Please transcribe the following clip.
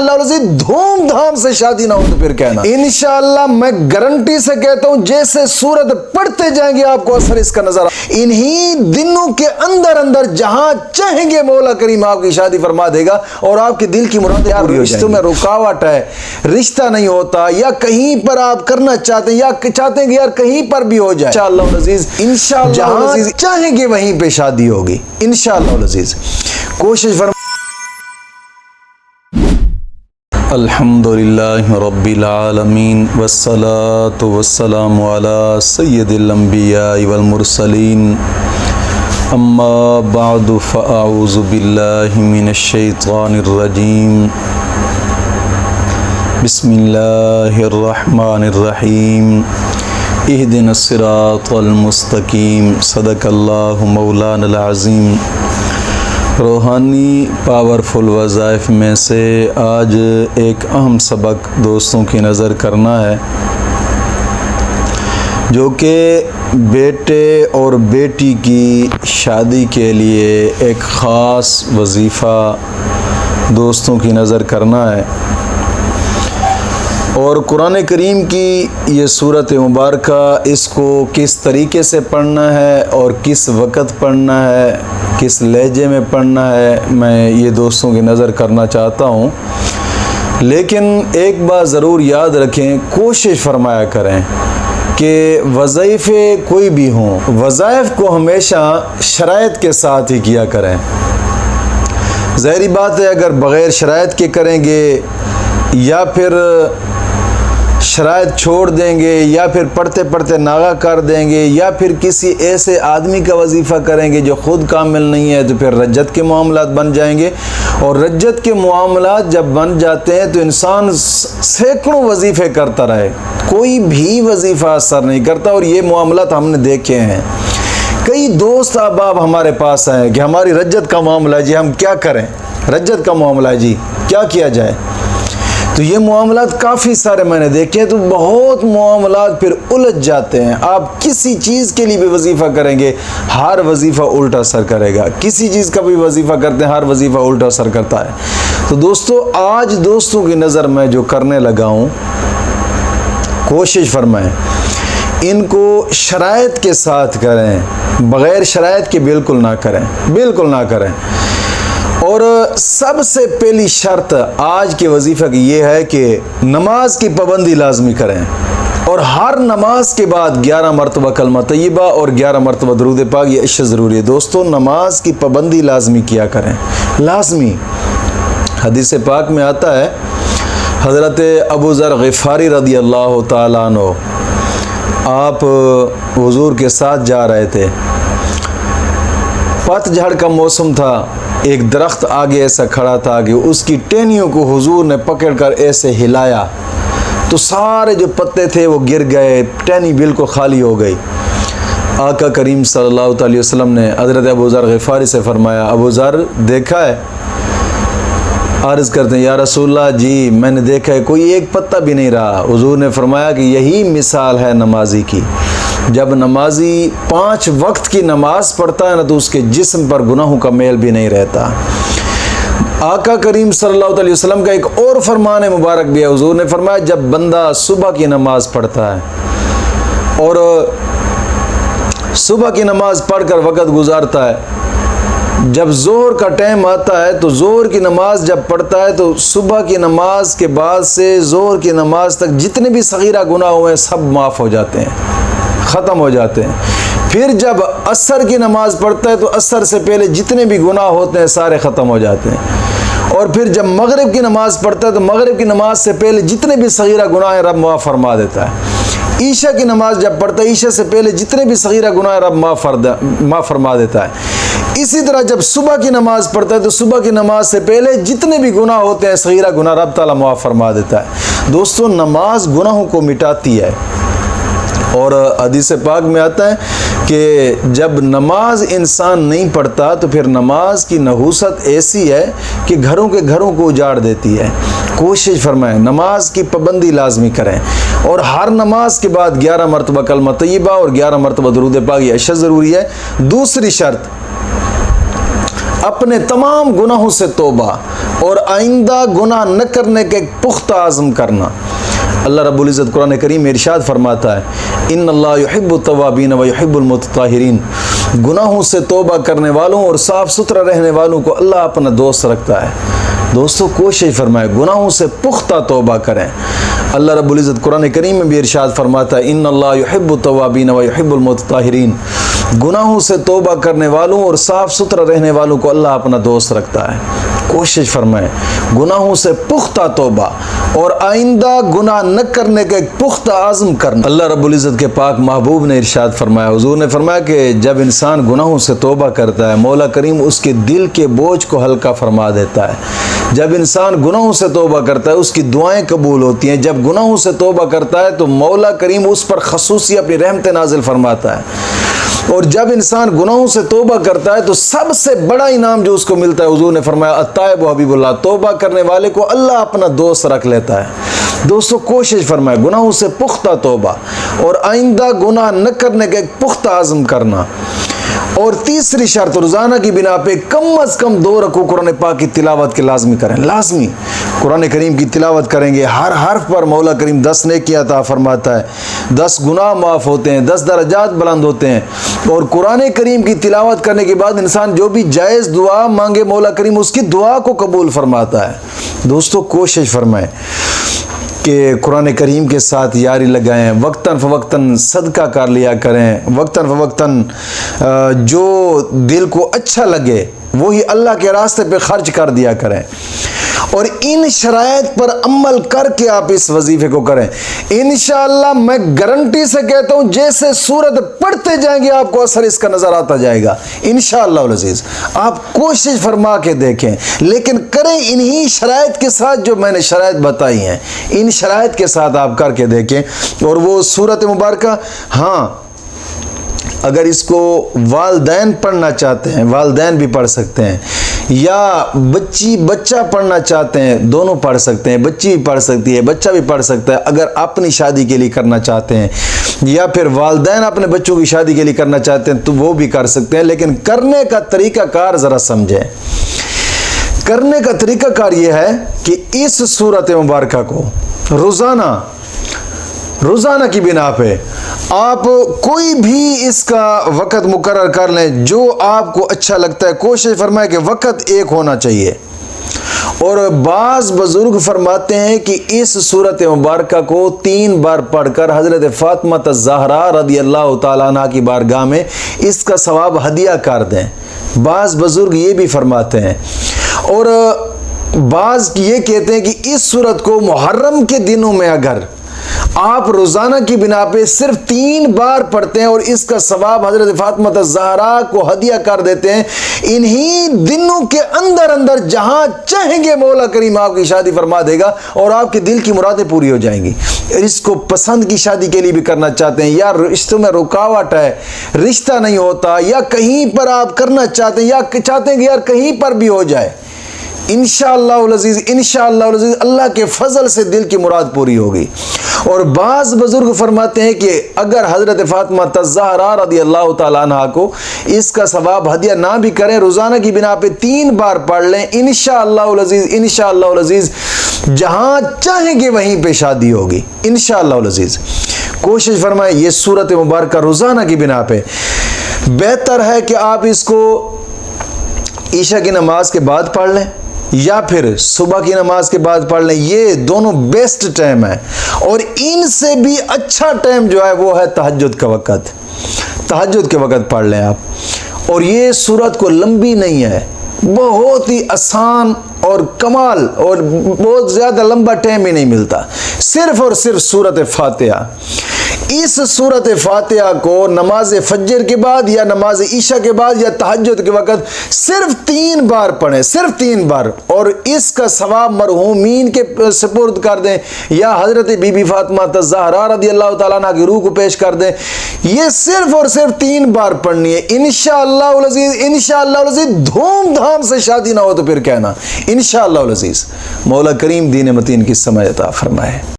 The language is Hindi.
धूमधाम से शादी ना हो तो फिर कहना। इंशाअल्लाह मैं गारंटी से कहता हूं, जैसे सूरत पढ़ते जाएंगे आपको असर इसका नजर। इन्हीं दिनों के अंदर अंदर जहां चाहेंगे मौला करीम आपकी शादी फरमा देगा और आपके दिल की मुरादें पूरी हो जाएंगी। रिश्तों में रुकावट है, रिश्ता नहीं होता, या कहीं पर आप करना चाहते हैं या चाहते हैं कि यार कहीं पर भी हो जाए, इंशाअल्लाह अज़ीज़, इंशाअल्लाह जहां चाहेंगे वहीं पे शादी होगी इंशाअल्लाह अज़ीज़। कोशिश फरमा। अल्हम्दुलिल्लाहि रब्बिल आलमीन वस्सलातु वस्सलामु अला सय्यिदिल अंबिया वल मुरसलीन अम्मा बअदु फ़अऊज़ु बिल्लाहि मिनश शैतानिर रजीम बिस्मिल्लाहिर रहमानिर रहीम इहदिनस सिरातल मुस्तकीम सदक़ल्लाहु मौलानल अज़ीम। रूहानी पावरफुल वज़ाइफ में से आज एक अहम सबक दोस्तों की नज़र करना है, जो कि बेटे और बेटी की शादी के लिए एक ख़ास वजीफ़ा दोस्तों की नज़र करना है। और कुरान करीम की ये सूरत मुबारक, इसको किस तरीके से पढ़ना है और किस वक़्त पढ़ना है, किस लहजे में पढ़ना है, मैं ये दोस्तों की नज़र करना चाहता हूँ। लेकिन एक बात ज़रूर याद रखें, कोशिश फरमाया करें कि वज़ीफ़े कोई भी हों, वज़ाइफ़ को हमेशा शराइत के साथ ही किया करें। ज़ाहिरी बात है, अगर बग़ैर शराइत के करेंगे या फिर शराइत छोड़ देंगे या फिर पढ़ते पढ़ते नागा कर देंगे या फिर किसी ऐसे आदमी का वजीफ़ा करेंगे जो ख़ुद कामिल नहीं है, तो फिर रज्जत के मामलात बन जाएंगे। और रज्जत के मामलात जब बन जाते हैं तो इंसान सैकड़ों वजीफ़े करता रहे, कोई भी वजीफ़ा असर नहीं करता। और ये मामलात हमने देखे हैं। कई दोस्त अहबाब हमारे पास आए कि हमारी रज्जत का मामला है जी, हम क्या करें, रज्जत का मामला है जी, क्या किया जाए। तो ये मामलात काफ़ी सारे मैंने देखे, तो बहुत मामलात फिर उलझ जाते हैं। आप किसी चीज़ के लिए भी वजीफ़ा करेंगे, हर वजीफ़ा उल्टा असर करेगा। किसी चीज़ का भी वजीफ़ा करते हैं, हर वजीफ़ा उल्टा असर करता है। तो दोस्तों, आज दोस्तों की नज़र में जो करने लगा हूँ, कोशिश फरमाएं इनको शराइत के साथ करें, बग़ैर शराइत के बिल्कुल ना करें, बिल्कुल ना करें। और सबसे पहली शर्त आज के वजीफ़े की ये है कि नमाज की पाबंदी लाजमी करें। और हर नमाज के बाद 11 मरतबा कलमा तय्यबा और 11 मरतबा दरूद पाक, ये अशद ज़रूरी है। दोस्तों, नमाज की पाबंदी लाजमी किया करें, लाजमी। हदीस पाक में आता है, हज़रत अबू ज़र ग़िफ़ारी रदी अल्लाह ताला अन्हु, आप हुज़ूर के साथ जा रहे थे, पतझड़ का मौसम था, एक दरख्त आगे ऐसा खड़ा था कि उसकी टहनियों को हुजूर ने पकड़कर ऐसे हिलाया तो सारे जो पत्ते थे वो गिर गए, टहनी बिल्कुल खाली हो गई। आका करीम सल्लल्लाहु अलैहि वसल्लम ने हज़रत अबू ज़र ग़िफ़ारी से फरमाया, अबू ज़र देखा है? अर्ज़ करते हैं, या रसूलल्लाह जी मैंने देखा है, कोई एक पत्ता भी नहीं रहा। हुजूर ने फरमाया कि यही मिसाल है नमाजी की। जब नमाजी 5 वक्त की नमाज पढ़ता है ना, तो उसके जिस्म पर गुनाहों का मेल भी नहीं रहता। आका करीम सल्लल्लाहु अलैहि वसल्लम का एक और फरमान मुबारक भी है। हुजूर ने फरमाया, जब बंदा सुबह की नमाज पढ़ता है और सुबह की नमाज पढ़कर वक़्त गुजारता है, जब ज़ोहर का टाइम आता है तो ज़ोहर की नमाज जब पढ़ता है तो सुबह की नमाज के बाद से ज़ोहर की नमाज तक जितने भी सगीरा गुनाह हुए सब माफ़ हो जाते हैं, ख़त्म हो जाते हैं। फिर जब असर की नमाज पढ़ता है तो असर से पहले जितने भी गुनाह होते हैं सारे ख़त्म हो जाते हैं। और फिर जब मगरिब की नमाज पढ़ता है तो मगरिब की नमाज से पहले जितने भी सगीरा गुनाह हैं रब माफ़ फरमा देता है। ईशा की नमाज जब पढ़ता है, ईशा से पहले जितने भी सगीरा गुनाह रब माफ़ फरमा देता है। इसी तरह जब सुबह की नमाज पढ़ता है तो सुबह की नमाज से पहले जितने भी गुनाह होते हैं सगीरा गुनाह रब ताला माफ़ फरमा देता है। दोस्तों, नमाज गुनाहों को मिटाती है। और हदीस पाक में आता है कि जब नमाज इंसान नहीं पढ़ता तो फिर नमाज की नहूसत ऐसी है कि घरों के घरों को उजाड़ देती है। कोशिश फरमाएं, नमाज की पाबंदी लाजमी करें और हर नमाज के बाद 11 मरतबा कलमा तय्यबा और 11 मरतबा दरूद पाक, ये अशद ज़रूरी है। दूसरी शर्त, अपने तमाम गुनाहों से तौबा और आइंदा गुनाह न करने के पुख्ता आज़म करना। अल्लाह रब्बुल इज़्ज़त कुरान करीम में इरशाद फरमाता है, इन्नल्लाह युहिब्बुत तव्वाबीन व युहिब्बुल मुतत्ताहिरीन। गुनाहों से तौबा करने वालों और साफ़ सुथरा रहने वालों को अल्लाह अपना दोस्त रखता है। दोस्तों कोशिश फरमाए गुनाहों से पुख्ता तौबा करें। अल्लाह रब्बुल इज़्ज़त कुरान करीम में भी इरशाद फरमाता है, इन्नल्लाह युहिब्बुत तव्वाबीन व युहिब्बुल मुतत्ताहिरीन। गुनाहों से तौबा करने वालों और साफ़ सुथरा रहने वालों को अल्लाह अपना दोस्त रखता है। कोशिश फरमाए गुनाहों से पुख्ता तौबा और आइंदा गुनाह न करने का एक पुख्ता आज़म करना। अल्लाह रब्बुल इज़्ज़त के पाक महबूब ने इरशाद फरमाया, हुज़ूर ने फरमाया कि जब इंसान गुनाहों से तौबा करता है, मौला करीम उसके दिल के बोझ को हल्का फरमा देता है। जब इंसान गुनाहों से तौबा करता है, उसकी दुआएं कबूल होती हैं। जब गुनाहों से तौबा करता है तो मौला करीम उस पर खसूसी अपनी रहमत नाजिल फरमाता है। और जब इंसान गुनाहों से तौबा करता है तो सबसे बड़ा इनाम जो उसको मिलता है, हुज़ूर ने फरमाया, अत्ताइब हबीबुल्लाह, तौबा करने वाले को अल्लाह अपना दोस्त रख लेता है। दोस्तों कोशिश फरमाए गुनाहों से पुख्ता तौबा और आइंदा गुनाह न करने का एक पुख्ता आज़म करना। और तीसरी शर्त, रोज़ाना की बिना पे कम अज़ कम 2 रकू कुरान पाक की तिलावत के लाजमी करें। लाजमी कुरान करीम की तिलावत करेंगे, हर हर्फ पर मौला करीम 10 नेकी अता फरमाता है, 10 गुनाह माफ़ होते हैं, 10 दर्जात बुलंद होते हैं। और कुरान करीम की तिलावत करने के बाद इंसान जो भी जायज़ दुआ मांगे, मौला करीम उसकी दुआ को कबूल फरमाता है। दोस्तों कोशिश फरमाएं कि कुरान करीम के साथ यारी लगाएं, वक्तन फ़वक्तन सदका कर लिया करें, वक्तन फ़वक्तन जो दिल को अच्छा लगे वही अल्लाह के रास्ते पे खर्च कर दिया करें। और इन शराइत पर अमल करके आप इस वजीफे को करें। इंशाअल्लाह मैं गारंटी से कहता हूं, जैसे सूरत पढ़ते जाएंगे आपको असर इसका नजर आता जाएगा इंशाअल्लाह अज़ीज़। आप कोशिश फरमा के देखें, लेकिन करें इन्हीं शराइत के साथ जो मैंने शराइत बताई हैं। इन शराइत के साथ आप करके देखें। और वो सूरत मुबारका, हाँ, अगर इसको वालदैन पढ़ना चाहते हैं, वालदैन भी पढ़ सकते हैं, या बच्चा पढ़ना चाहते हैं, दोनों पढ़ सकते हैं। बच्ची भी पढ़ सकती है, बच्चा भी पढ़ सकता है। अगर अपनी शादी के लिए करना चाहते हैं या फिर वालदैन अपने बच्चों की शादी के लिए करना चाहते हैं तो वो भी कर सकते हैं। लेकिन करने का तरीक़ाकार ज़रा समझें। करने का तरीक़ाकार ये है कि इस सूरत मुबारका को रोज़ाना की बिना पे आप कोई भी इसका वक़्त मुकर्रर कर लें जो आपको अच्छा लगता है। कोशिश फरमाए कि वक़्त एक होना चाहिए। और बाज़ बुज़ुर्ग फरमाते हैं कि इस सूरत मुबारका को 3 बार पढ़कर हज़रत फ़ातिमा ज़हरा रज़ियल्लाहु ताला अन्हा की बारगाह में इसका सवाब हदिया कर दें। बाज़ बुज़ुर्ग ये भी फरमाते हैं। और बाज़ ये कहते हैं कि इस सूरत को मुहर्रम के दिनों में अगर आप रोज़ाना की बिना पे सिर्फ 3 बार पढ़ते हैं और इसका सवाब हज़रत फ़ातिमा ज़हरा को हदिया कर देते हैं, इन्हीं दिनों के अंदर अंदर जहां चाहेंगे मौला करीम आपकी शादी फरमा देगा और आपके दिल की मुरादें पूरी हो जाएंगी। इसको पसंद की शादी के लिए भी करना चाहते हैं, या रिश्तों में रुकावट है, रिश्ता नहीं होता, या कहीं पर आप करना चाहते हैं, या चाहते हैं कि यार कहीं पर भी हो जाए, इंशाअल्लाह अज़ीज़ अल्लाह के फजल से दिल की मुराद पूरी होगी। और बाज़ बुजुर्ग फरमाते हैं कि अगर हज़रत फ़ातिमा ज़हरा रज़ियल्लाहु ताला अन्हा को इसका सवाब हदिया ना भी करें, रोज़ाना की बिना पे 3 बार पढ़ लें, इंशाअल्लाह अज़ीज़ जहाँ चाहेंगे वहीं पे शादी होगी इंशाअल्लाह अज़ीज़। कोशिश फरमाएं ये सूरत मुबारक रोज़ाना की बिना पे। बेहतर है कि आप इसको ईशा की नमाज के बाद पढ़ लें या फिर सुबह की नमाज के बाद पढ़ लें। ये दोनों बेस्ट टाइम है। और इनसे भी अच्छा टाइम जो है वो है तहज्जुद का वक़्त। तहज्जुद के वक़्त पढ़ लें आप। और ये सूरत को लंबी नहीं है, बहुत ही आसान और कमाल, और बहुत ज़्यादा लंबा टाइम ही नहीं मिलता। सिर्फ़ और सिर्फ सूरत फ़ातिहा। इस सूरत फ़ातिहा को नमाज फज्र के बाद या नमाज ईशा के बाद या तहज्जुद के वक़्त सिर्फ 3 बार पढ़ें, सिर्फ 3 बार, और इसका सवाब मरहूमीन के सुपुर्द कर दें या हज़रत बीबी फ़ातिमा ज़हरा रज़ियल्लाहु ताला अन्हा की रूह को पेश कर दें। ये सिर्फ और सिर्फ 3 बार पढ़नी है इंशाअल्लाह अज़ीज़। धूमधाम से शादी ना हो तो फिर कहना इंशाअल्लाह अज़ीज़। मौला करीम दीन मतीन की समझ अता फरमाए।